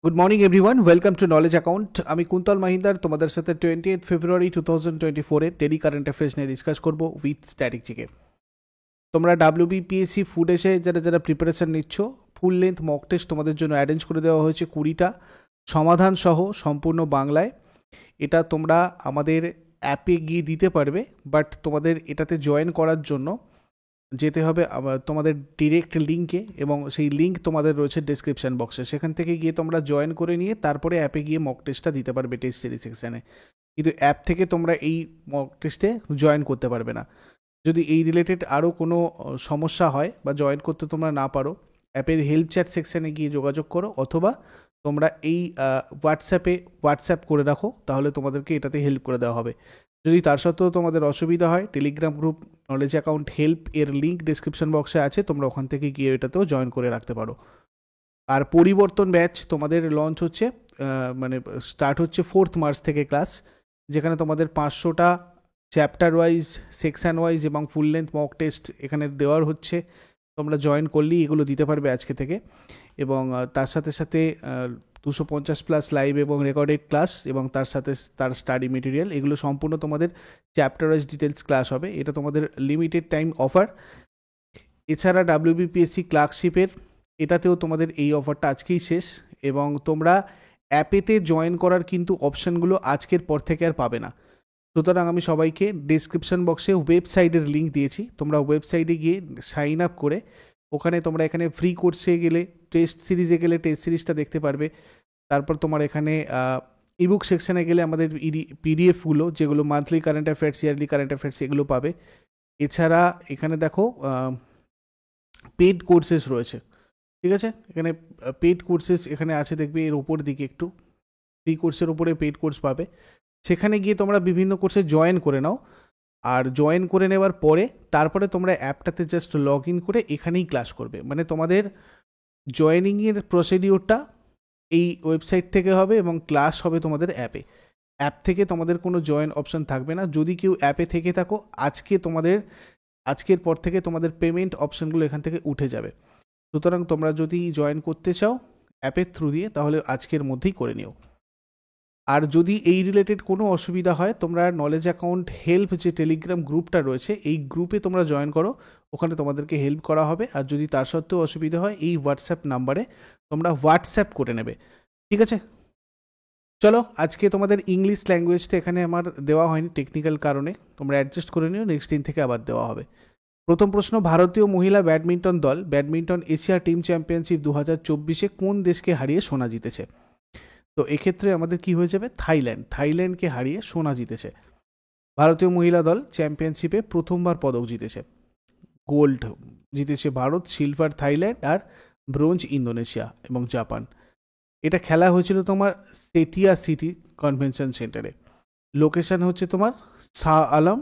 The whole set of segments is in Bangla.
Good morning everyone, welcome to knowledge account. আমি কুন্তল মাহিন্দার তোমাদের সাথে 28 ফেব্রুয়ারি 2024 ডেলি কারেন্ট অ্যাফেয়ার্স নিয়ে ডিসকাস করবো উইথ স্ট্র্যাটেজিকে। তোমরা ডাব্লিউবিপিএসসি ফুড এসে যারা যারা প্রিপারেশান নিচ্ছ, ফুল লেন্থ মক টেস্ট তোমাদের জন্য অ্যারেঞ্জ করে দেওয়া হয়েছে 20টা সমাধান সহ সম্পূর্ণ বাংলায়। এটা তোমরা আমাদের অ্যাপে গিয়ে দিতে পারবে, বাট তোমাদের এটাতে জয়েন করার জন্য যেতে হবে তোমাদের ডিরেক্ট লিঙ্কে, এবং সেই লিঙ্ক তোমাদের রয়েছে ডেসক্রিপশন বক্সে। সেখান থেকে গিয়ে তোমরা জয়েন করে নিয়ে তারপরে অ্যাপে গিয়ে মক টেস্টটা দিতে পারবে টেস্ট সিরিজ সেকশানে। কিন্তু অ্যাপ থেকে তোমরা এই মক টেস্টে জয়েন করতে পারবে না। যদি এই রিলেটেড আরও কোনো সমস্যা হয় বা জয়েন করতে তোমরা না পারো, অ্যাপের হেল্প চ্যাট সেকশানে গিয়ে যোগাযোগ করো, অথবা তোমরা এই হোয়াটসঅ্যাপ করে রাখো, তাহলে তোমাদেরকে এটাতে হেল্প করে দেওয়া হবে। যদি তার সত্ত্বেও তোমাদের অসুবিধা হয়, Telegram group knowledge account help এর লিঙ্ক ডিসক্রিপশন বক্সে আছে, তোমরা ওখান থেকে গিয়ে এটাতেও জয়েন করে রাখতে পারো। আর পরিবর্তন ব্যাচ তোমাদের লঞ্চ হচ্ছে, মানে স্টার্ট হচ্ছে 4 মার্চ থেকে ক্লাস, যেখানে তোমাদের 500টা চ্যাপ্টার ওয়াইজ, সেকশান ওয়াইজ এবং ফুল লেন্থ মক টেস্ট এখানে দেওয়ার হচ্ছে। তোমরা জয়েন করলেই এগুলো দিতে পারবে আজকে থেকে। এবং তার সাথে সাথে 250+ লাইভ এবং রেকর্ডেড ক্লাস, এবং তার সাথে তার স্টাডি মেটেরিয়াল, এগুলো সম্পূর্ণ তোমাদের চ্যাপ্টার ওয়াইজ ডিটেলস ক্লাস হবে। এটা তোমাদের লিমিটেড টাইম অফার। এছাড়া ডাব্লিউবিপিএসসি ক্লার্কশিপের এটাতেও তোমাদের এই অফারটা আজকেই শেষ, এবং তোমরা অ্যাপেতে জয়েন করার কিন্তু অপশানগুলো আজকের পর থেকে আর পাবে না। সুতরাং আমি সবাইকে ডিসক্রিপশন বক্সে ওয়েবসাইটের লিঙ্ক দিয়েছি, তোমরা ওয়েবসাইটে গিয়ে সাইন আপ করে ওখানে তোমরা এখানে ফ্রি কোর্সে গেলে, টেস্ট সিরিজে গেলে টেস্ট সিরিজটা দেখতে পারবে। তারপর তোমার এখানে ইবুক সেকশানে গেলে আমাদের পিডিএফগুলো, যেগুলো monthly current affairs, yearly current affairs, এগুলো পাবে। এছাড়া এখানে দেখো পেড কোর্সেস রয়েছে, ঠিক আছে? এখানে পেড কোর্সেস এখানে আছে, দেখবে এর ওপর দিকে একটু ফ্রি কোর্সের ওপরে পেড কোর্স পাবে। সেখানে গিয়ে তোমরা বিভিন্ন কোর্সে জয়েন করে নাও, আর জয়েন করে নেওয়ার পরে তারপরে তোমরা অ্যাপটাতে জাস্ট লগ ইন করে এখানেই ক্লাস করবে। মানে তোমাদের জয়েনিংয়ের প্রসিডিওরটা এই ওয়েবসাইট থেকে হবে, এবং ক্লাস হবে তোমাদের অ্যাপে। অ্যাপ থেকে তোমাদের কোনো জয়েন অপশান থাকবে না। যদি কেউ অ্যাপে থেকে থাকো, আজকের পর থেকে তোমাদের পেমেন্ট অপশানগুলো এখান থেকে উঠে যাবে। সুতরাং তোমরা যদি জয়েন করতে চাও অ্যাপের থ্রু দিয়ে, তাহলে আজকের মধ্যেই করে নিও। আর যদি এই রিলেটেড কোনো অসুবিধা হয়, তোমরা নলেজ অ্যাকাউন্ট হেল্প যে টেলিগ্রাম গ্রুপটা রয়েছে, এই গ্রুপে তোমরা জয়েন করো, ওখানে তোমাদেরকে হেল্প করা হবে। আর যদি তার সত্ত্বেও অসুবিধা হয়, এই হোয়াটসঅ্যাপ নাম্বারে তোমরা হোয়াটসঅ্যাপ করে নেবে, ঠিক আছে? চলো, আজকে তোমাদের ইংলিশ ল্যাঙ্গুয়েজটা এখানে আমার দেওয়া হয়নি টেকনিক্যাল কারণে, তোমরা অ্যাডজাস্ট করে নিও, নেক্সট দিন থেকে আবার দেওয়া হবে। প্রথম প্রশ্ন, ভারতীয় মহিলা ব্যাডমিন্টন দল ব্যাডমিন্টন এশিয়া টিম চ্যাম্পিয়নশিপ 2024-এ কোন দেশকে হারিয়ে সোনা জিতেছে? তো এক্ষেত্রে আমাদের কি হয়ে যাবে? থাইল্যান্ডকে হারিয়ে সোনা জিতেছে। ভারতীয় মহিলা দল চ্যাম্পিয়নশিপে প্রথমবার পদক জিতেছে। গোল্ড জিতেছে ভারত, সিলভার থাইল্যান্ড, আর ব্রোঞ্জ ইন্দোনেশিয়া এবং জাপান। এটা খেলা হয়েছিল তোমার সেটিয়া সিটি কনভেনশন সেন্টারে। লোকেশন হচ্ছে তোমার শাহ আলম,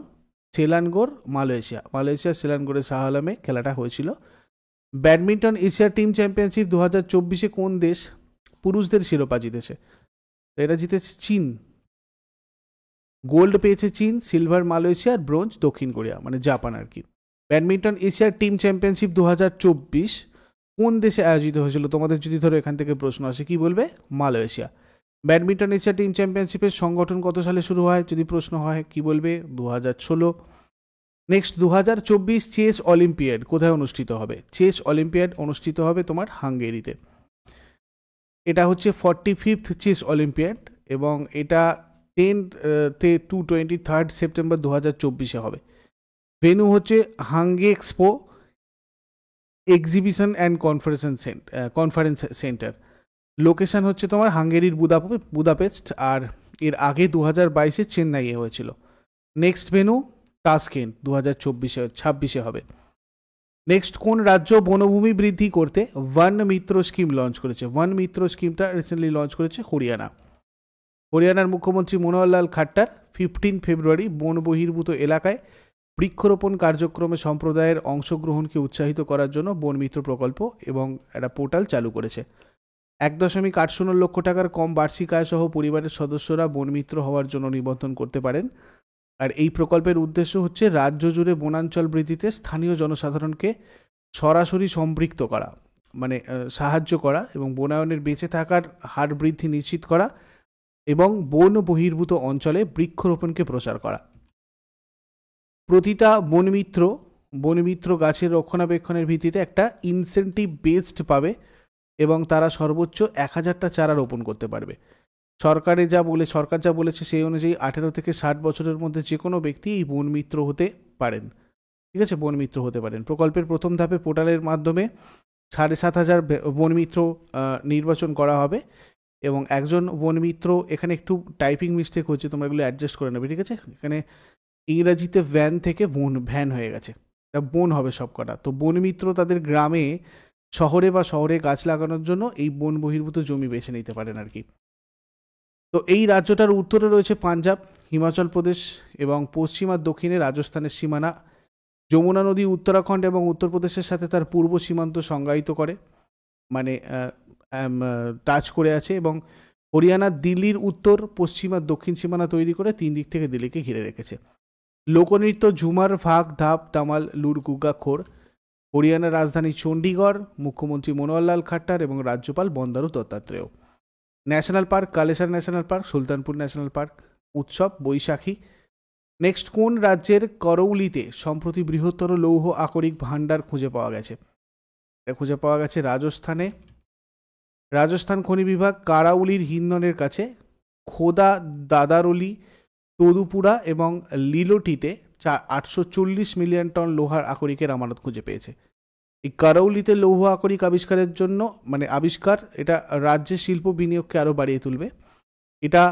সেলানগোর, মালয়েশিয়া সেলানগোরের শাহ আলমে খেলাটা হয়েছিল। ব্যাডমিন্টন এশিয়া টিম চ্যাম্পিয়নশিপ 2024-এ কোন দেশ পুরুষদের শিরোপা জিতেছে? তো এটা জিতেছে চীন। গোল্ড পেয়েছে চীন, সিলভার মালয়েশিয়া, আর ব্রোঞ্জ দক্ষিণ কোরিয়া, মানে জাপান আর কি। ব্যাডমিন্টন এশিয়ার টিম চ্যাম্পিয়নশিপ 2024 কোন দেশে আয়োজিত হয়েছিল? তোমাদের যদি ধরো এখান থেকে প্রশ্ন আসে, কি বলবে? মালয়েশিয়া। ব্যাডমিন্টন এশিয়া টিম চ্যাম্পিয়নশিপের সংগঠন কত সালে শুরু হয়? যদি প্রশ্ন হয়, কি বলবে? 2016। নেক্সট, 2024 চেস অলিম্পিয়াড কোথায় অনুষ্ঠিত হবে? চেস অলিম্পিয়াড অনুষ্ঠিত হবে তোমার হাঙ্গেরিতে। এটা হচ্ছে 45th চেস অলিম্পিয়াড, এবং এটা 10 to 23 সেপ্টেম্বর 2024-এ হবে। ভেন্যু হচ্ছে Hungexpo exhibition and conference centre. Location হচ্ছে তোমার হাঙ্গেরির বুদাপেস্ট, আর এর আগে 2022-এ চেন্নাইয়ে হয়েছিল। নেক্সট ভেন্যু তাসকেন্ট, 2026-এ হবে। নেক্সট, কোন রাজ্য বনভূমি বৃদ্ধি করতে বন মিত্র স্কিম লঞ্চ করেছে? বন মিত্র স্কিমটা রিসেন্টলি লঞ্চ করেছে হরিয়ানার মুখ্যমন্ত্রী মনোহর লাল খাট্টার 15 ফেব্রুয়ারি বন বহির্ভূত এলাকায় বৃক্ষরোপণ কার্যক্রমে সম্প্রদায়ের অংশগ্রহণকে উৎসাহিত করার জন্য বন মিত্র প্রকল্প এবং একটা পোর্টাল চালু করেছে। 1.80 লক্ষ টাকার কম বার্ষিক আয় সহ পরিবারের সদস্যরা বনমিত্র হওয়ার জন্য নিবন্ধন করতে পারেন। আর এই প্রকল্পের উদ্দেশ্য হচ্ছে রাজ্য জুড়ে বনাঞ্চল বৃদ্ধিতে স্থানীয় জনসাধারণকে সরাসরি সম্পৃক্ত করা। সাহায্য করা এবং বনায়নের বেঁচে থাকার হার বৃদ্ধি নিশ্চিত করা এবং বন বহির্ভূত অঞ্চলে বৃক্ষরোপণকে প্রচার করা। প্রতিটা বনমিত্র গাছের রক্ষণাবেক্ষণের ভিত্তিতে একটা ইনসেন্টিভ বেসড পাবে এবং তারা সর্বোচ্চ 1000টা চারা রোপণ করতে পারবে। সরকার যা বলেছে সেই অনুযায়ী 18 থেকে 60 বছরের মধ্যে যে কোনো ব্যক্তি এই বনমিত্র হতে পারেন। ঠিক আছে, বনমিত্র হতে পারেন। প্রকল্পের প্রথম ধাপে পোর্টালের মাধ্যমে 7500 বনমিত্র নির্বাচন করা হবে এবং একজন বনমিত্র, এখানে একটু টাইপিং মিস্টেক হচ্ছে, তোমরা এগুলো অ্যাডজাস্ট করে নেবে। ঠিক আছে, এখানে ইংরাজিতে ভ্যান থেকে ভ্যান হয়ে গেছে, এটা বন হবে সবকটা। তো বনমিত্র তাদের গ্রামে শহরে গাছ লাগানোর জন্য এই বন বহির্ভূত জমি বেছে নিতে পারেন আর কি। তো এই রাজ্যটার উত্তরে রয়েছে পাঞ্জাব, হিমাচল প্রদেশ এবং পশ্চিম আর দক্ষিণে রাজস্থানের সীমানা। যমুনা নদী উত্তরাখণ্ড এবং উত্তরপ্রদেশের সাথে তার পূর্ব সীমান্ত সংজ্ঞায়িত করে, টাচ করে আছে, এবং হরিয়ানা দিল্লির উত্তর, পশ্চিম আর দক্ষিণ সীমানা তৈরি করে 3 দিক থেকে দিল্লিকে ঘিরে রেখেছে। লোকনৃত্য ঝুমার, ভাগ, ধাপ, তামাল, লুর, গুগা, খোর। হরিয়ানার রাজধানী চণ্ডীগড়, মুখ্যমন্ত্রী মনোহরলাল খাট্টার এবং রাজ্যপাল Bandaru Dattatreya. National park Kalesar national park, Sultanpur national park. উৎসব বৈশাখী। নেক্সট, কোন রাজ্যের করৌলিতে সম্প্রতি বৃহত্তর লৌহ আকরিক ভাণ্ডার খুঁজে পাওয়া গেছে? খুঁজে পাওয়া গেছে রাজস্থানে। রাজস্থান খনি বিভাগ কারাউলির হিন্দনের কাছে খোদা দাদারলি, তদুপুরা এবং লিলোটিতে 840 মিলিয়ন টন লোহার আকরিকের আমানত খুঁজে পেয়েছে। এই কারাউলিতে লৌহ আকরিক আবিষ্কারের জন্য এটা রাজ্যের শিল্প বিনিয়োগকে আরও বাড়িয়ে তুলবে। এটা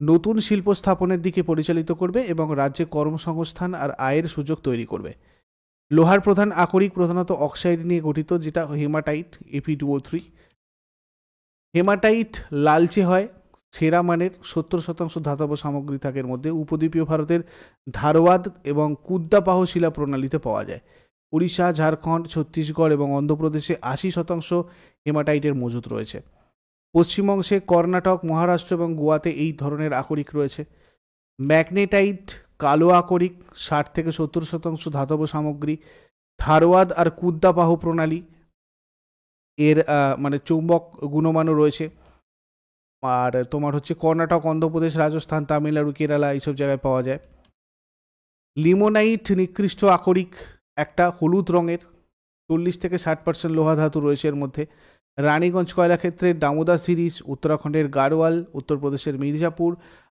নতুন শিল্প স্থাপনের দিকে পরিচালিত করবে এবং রাজ্যে কর্মসংস্থান আর আয়ের সুযোগ তৈরি করবে। লোহার প্রধান আকরিক প্রধানত অক্সাইড নিয়ে গঠিত, যেটা হেমাটাইট, Fe2O3। হেমাটাইট লালচে হয়, সেরা মানের 70% ধাতব সামগ্রী থাকে এর মধ্যে। উপদ্বীপীয় ভারতের ধারওয়াদ এবং কুদ্দাপাহ শিলা প্রণালীতে পাওয়া যায়। উড়িষ্যা, ঝাড়খণ্ড, ছত্তিশগড় এবং অন্ধ্রপ্রদেশে 80% হেমাটাইটের মজুত রয়েছে। পশ্চিমাংশে কর্ণাটক, মহারাষ্ট্র এবং গোয়াতে এই ধরনের আকরিক রয়েছে। ম্যাগনেটাইট কালো আকরিক, 60 থেকে 70% ধাতব সামগ্রী। ধারওয়াদ আর কুদ্দাপাহ প্রণালী এর চৌম্বক গুণমানও রয়েছে। আর তোমার হচ্ছে কর্ণাটক, অন্ধ্রপ্রদেশ, রাজস্থান, তামিলনাড়ু, কেরালা এইসব জায়গায় পাওয়া যায়। লিমোনাইট নিকৃষ্ট আকরিক, একটা হলুদ রঙের, 40 থেকে 60% লোহা ধাতু রয়েছে এর মধ্যে। রানীগঞ্জ কয়লা ক্ষেত্রের দামোদর সিরিজ, উত্তরাখণ্ডের গাড়োয়াল, উত্তরপ্রদেশের মির্জাপুর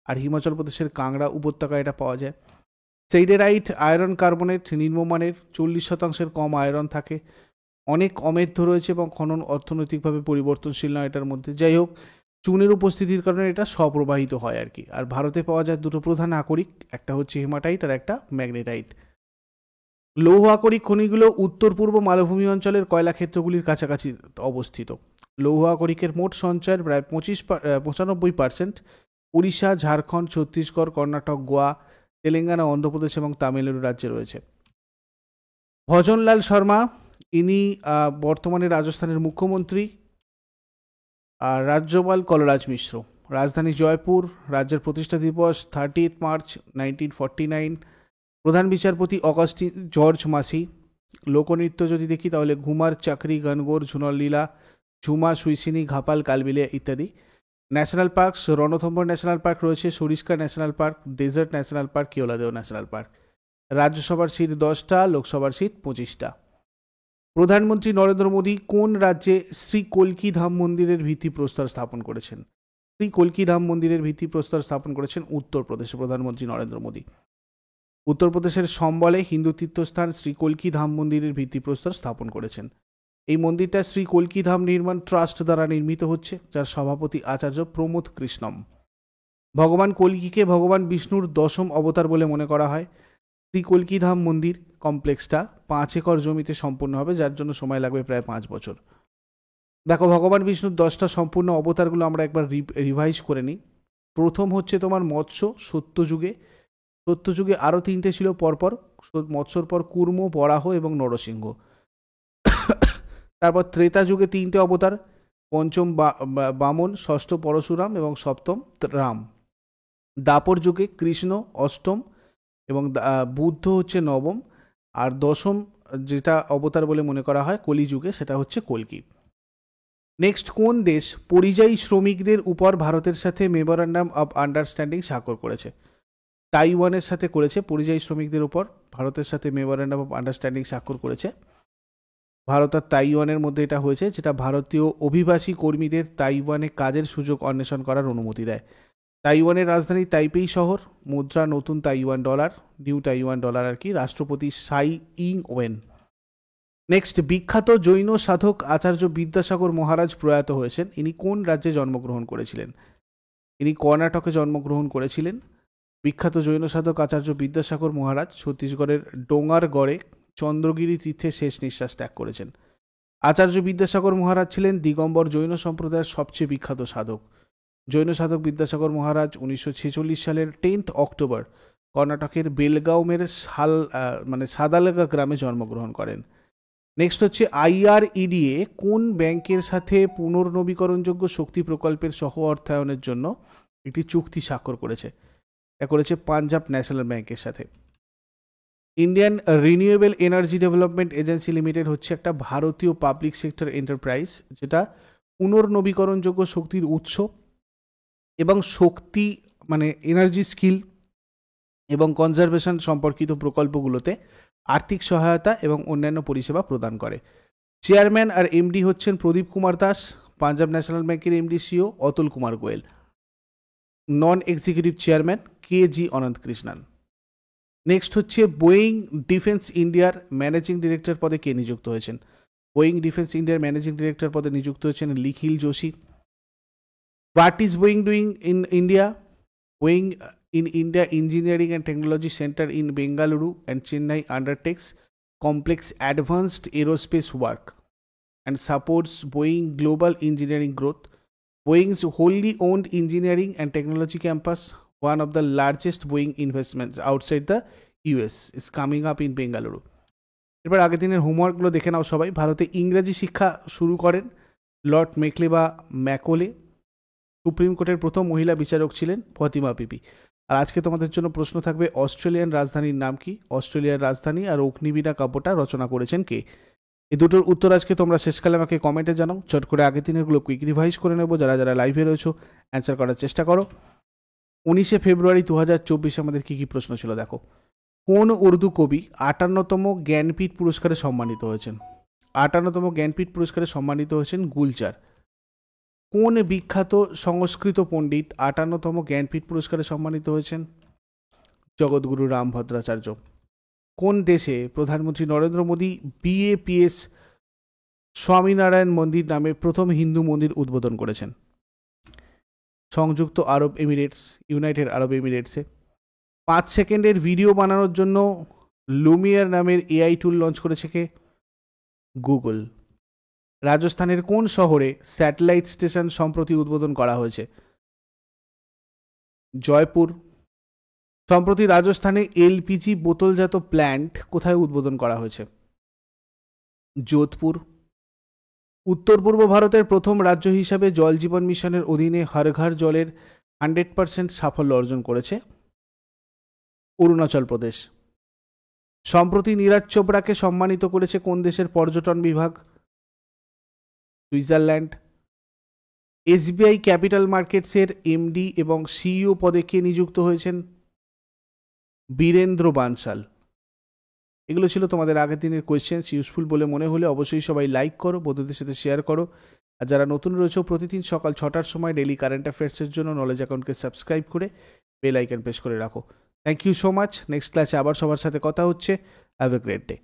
আর হিমাচল প্রদেশের কাংড়া উপত্যকায় এটা পাওয়া যায়। সেইডেরাইট আয়রন কার্বনেট, নিম্নমানের, 40% কম আয়রন থাকে। অনেক অমেধ্য রয়েছে এবং খনন অর্থনৈতিকভাবে পরিবর্তনশীল নয় এটার মধ্যে। যাই হোক, চুনের উপস্থিতির কারণে এটা স্বপ্রবাহিত হয় আর কি। আর ভারতে পাওয়া যায় দুটো প্রধান আকরিক, একটা হচ্ছে হেমাটাইট আর একটা ম্যাগনেটাইট। লৌহ আকরিক খনিগুলো উত্তর পূর্ব মালভূমি অঞ্চলের কয়লা ক্ষেত্রগুলির কাছাকাছি অবস্থিত। লৌহ আকরিকের মোট সঞ্চয়ের প্রায় 95% উড়িষ্যা, ঝাড়খণ্ড, ছত্তিশগড়, কর্ণাটক, গোয়া, তেলেঙ্গানা, অন্ধ্রপ্রদেশ এবং তামিলনাড়ু রাজ্যে রয়েছে। ভজনলাল শর্মা, ইনি বর্তমানে রাজস্থানের মুখ্যমন্ত্রী। আর রাজ্যপাল কলরাজ মিশ্র। রাজধানী জয়পুর। রাজ্যের প্রতিষ্ঠা দিবস 30 মার্চ 1949। প্রধান বিচারপতি অগাস্টিন জর্জ মাসি। লোকনৃত্য যদি দেখি তাহলে ঘুমার, চাকরি, গনগোর, ঝুনর লীলা, ঝুমা, সুইসিনি, ঘাপাল, কালবিলিয়া ইত্যাদি। National parks, Ranthambore national park রয়েছে, Sariska national park, desert national park, Keoladeo national park. রাজ্যসভার সিট 10টা, লোকসভার সিট 25টা। প্রধানমন্ত্রী নরেন্দ্র মোদী কোন রাজ্যে শ্রী কল্কি ধাম মন্দিরের ভিত্তিপ্রস্তর স্থাপন করেছেন? শ্রী কল্কি ধাম মন্দিরের ভিত্তিপ্রস্তর স্থাপন করেছেন উত্তরপ্রদেশে প্রধানমন্ত্রী নরেন্দ্র মোদী। উত্তরপ্রদেশের সম্বলে হিন্দু তীর্থস্থান শ্রী কল্কি ধাম মন্দিরের ভিত্তিপ্রস্তর স্থাপন করেছেন। এই মন্দিরটা শ্রী কল্কি ধাম নির্মাণ ট্রাস্ট দ্বারা নির্মিত হচ্ছে, যার সভাপতি আচার্য প্রমোদ কৃষ্ণম। ভগবান কল্কিকে ভগবান বিষ্ণুর 10ম অবতার বলে মনে করা হয়। শ্রী কল্কি ধাম মন্দির কমপ্লেক্সটা 5 একর জমিতে সম্পূর্ণ হবে, যার জন্য সময় লাগবে প্রায় 5 বছর। দেখো, ভগবান বিষ্ণুর 10টা সম্পূর্ণ অবতারগুলো আমরা একবার রিভাইজ করে নিই। প্রথম হচ্ছে তোমার মৎস্য, সত্যযুগে আরও 3টে ছিল পরপর। মৎস্যর পর কুর্ম, বরাহ এবং নরসিংহ। তারপর ত্রেতা যুগে 3টে অবতার, পঞ্চম বামন, ষষ্ঠ পরশুরাম এবং সপ্তম রাম। দাপর যুগে কৃষ্ণ অষ্টম এবং বুদ্ধ হচ্ছে নবম, আর 10ম যেটা অবতার বলে মনে করা হয় কলিযুগে, সেটা হচ্ছে কল্কি। নেক্সট, কোন দেশ পরিযায়ী শ্রমিকদের উপর ভারতের সাথে মেমোরান্ডাম অফ আন্ডারস্ট্যান্ডিং স্বাক্ষর করেছে? তাইওয়ানের সাথে করেছে, পরিযায়ী শ্রমিকদের উপর ভারতের সাথে মেমোরান্ডাম অফ আন্ডারস্ট্যান্ডিং স্বাক্ষর করেছে। ভারত আর তাইওয়ানের মধ্যে এটা হয়েছে, যেটা ভারতীয় অভিবাসী কর্মীদের তাইওয়ানে কাজের সুযোগ অন্বেষণ করার অনুমতি দেয়। তাইওয়ানের রাজধানী তাইপেই শহর, মুদ্রা নতুন Taiwan dollar, new Taiwan dollar আর কি, রাষ্ট্রপতি সাই ইং ওয়েন। নেক্সট, বিখ্যাত জৈন সাধক আচার্য বিদ্যাসাগর মহারাজ প্রয়াত হয়েছেন, ইনি কোন রাজ্যে জন্মগ্রহণ করেছিলেন? ইনি কর্ণাটকে জন্মগ্রহণ করেছিলেন। বিখ্যাত জৈন সাধক আচার্য বিদ্যাসাগর মহারাজ ছত্তিশগড়ের ডোঙ্গারগড়ে চন্দ্রগিরি তীর্থে শেষ নিঃশ্বাস ত্যাগ করেছেন। আচার্য বিদ্যাসাগর মহারাজ ছিলেন দিগম্বর জৈন সম্প্রদায়ের সবচেয়ে বিখ্যাত সাধক। জৈন সাধক বিদ্যাসাগর মহারাজ 1946 সালের 10 অক্টোবর কর্ণাটকের বেলগাঁওমের সাদালগা গ্রামে জন্মগ্রহণ করেন। নেক্সট হচ্ছে, IREDA কোন ব্যাংকের সাথে পুনর্নবীকরণযোগ্য শক্তি প্রকল্পের সহ অর্থায়নের জন্য একটি চুক্তি স্বাক্ষর করেছে? এটা করেছে পাঞ্জাব ন্যাশনাল ব্যাংকের সাথে। Indian renewable energy development agency limited হচ্ছে একটা ভারতীয় পাবলিক সেক্টর এন্টারপ্রাইজ, যেটা পুনর্নবীকরণযোগ্য শক্তির উৎস এবং শক্তি এনার্জি স্কিল এবং কনজারভেশন সম্পর্কিত প্রকল্পগুলোতে আর্থিক সহায়তা এবং অন্যান্য পরিষেবা প্রদান করে। চেয়ারম্যান আর এমডি হচ্ছেন প্রদীপ কুমার দাস, পাঞ্জাব ন্যাশনাল ব্যাংকের MD CEO Atul Kumar Goyal, non executive chairman KG Ananth Krishnan. Next হচ্ছে, বোয়িং ডিফেন্স ইন্ডিয়ার ম্যানেজিং ডিরেক্টর পদে কে নিযুক্ত হয়েছেন? বোয়িং ডিফেন্স ইন্ডিয়ার ম্যানেজিং ডিরেক্টর পদে নিযুক্ত হয়েছেন Nikhil Joshi. What is Boeing doing in India? বোয়িং in India Engineering and Technology Center in Bengaluru and Chennai undertakes complex advanced aerospace work and supports Boeing global engineering growth. Boeing's wholly owned engineering and technology campus, one of the largest Boeing investments outside the US, is coming up in Bengaluru. এবার আগের দিনের হোমওয়ার্কগুলো দেখে নাও সবাই। ভারতে ইংরেজি শিক্ষা শুরু করেন লর্ড মেকলেবা ম্যাকোলে। সুপ্রিম কোর্টের প্রথম মহিলা বিচারক ছিলেন ফতিমা বিবি। আর আজকে তোমাদের জন্য প্রশ্ন থাকবে, অস্ট্রেলিয়ান রাজধানীর নাম কি? অস্ট্রেলিয়ার রাজধানী আর অগ্নিবীণা কাব্যটা রচনা করেছেন কে? এই দুটোর উত্তর আজকে তোমরা শেষকালে আমাকে কমেন্টে জানাও। চট করে আগের দিনেরগুলো কুইক রিভাইজ করে নেবো। যারা যারা লাইভে রয়েছো অ্যান্সার করার চেষ্টা করো। 19 ফেব্রুয়ারি 2024 আমাদের কী কী প্রশ্ন ছিল দেখো। কোন উর্দু কবি 58তম জ্ঞানপীঠ পুরস্কারে সম্মানিত হয়েছেন? 58তম জ্ঞানপীঠ পুরস্কারে সম্মানিত হয়েছেন গুলজার। কোন বিখ্যাত সংস্কৃত পণ্ডিত 58তম জ্ঞানপীঠ পুরস্কারে সম্মানিত হয়েছেন? জগৎগুরু রামভদ্রাচার্য। কোন দেশে প্রধানমন্ত্রী নরেন্দ্র মোদী BAPS স্বামীনারায়ণ মন্দির নামে প্রথম হিন্দু মন্দির উদ্বোধন করেছেন? সংযুক্ত আরব এমিরেটস, ইউনাইটেড আরব এমিরেটসে। 5 সেকেন্ডের ভিডিও বানানোর জন্য লুমিয়ার নামের AI টুল লঞ্চ করেছে কে? গুগল। রাজস্থানের কোন শহরে স্যাটেলাইট স্টেশন সম্প্রতি উদ্বোধন করা হয়েছে? জয়পুর। সম্প্রতি রাজস্থানে LPG বোতলজাত প্ল্যান্ট কোথায় উদ্বোধন করা হয়েছে? যোধপুর। উত্তর পূর্ব ভারতের প্রথম রাজ্য হিসাবে জল জীবন মিশনের অধীনে হর ঘর জলের 100% সাফল্য অর্জন করেছে অরুণাচল প্রদেশ। সম্প্রতি নীরাজ চোপড়াকে সম্মানিত করেছে কোন দেশের পর্যটন বিভাগ? সুইজারল্যান্ড। SBI ক্যাপিটাল মার্কেটসের MD এবং CEO পদে কে নিযুক্ত হয়েছেন? বীরেন্দ্র বানসাল। এগুলো ছিল তোমাদের আগের দিনের কোয়েশ্চেন্স। ইউজফুল বলে মনে হলে অবশ্যই সবাই লাইক করো, বন্ধুদের সাথে শেয়ার করো। আর যারা নতুন রয়েছে প্রতিদিন সকাল 6টার সময় ডেইলি কারেন্ট অ্যাফেয়ার্সের জন্য নলেজ অ্যাকাউন্টকে সাবস্ক্রাইব করে বেল আইকন প্রেস করে রাখো। Thank you so much. Next ক্লাসে আবার সবার সাথে কথা হচ্ছে। Have a great day.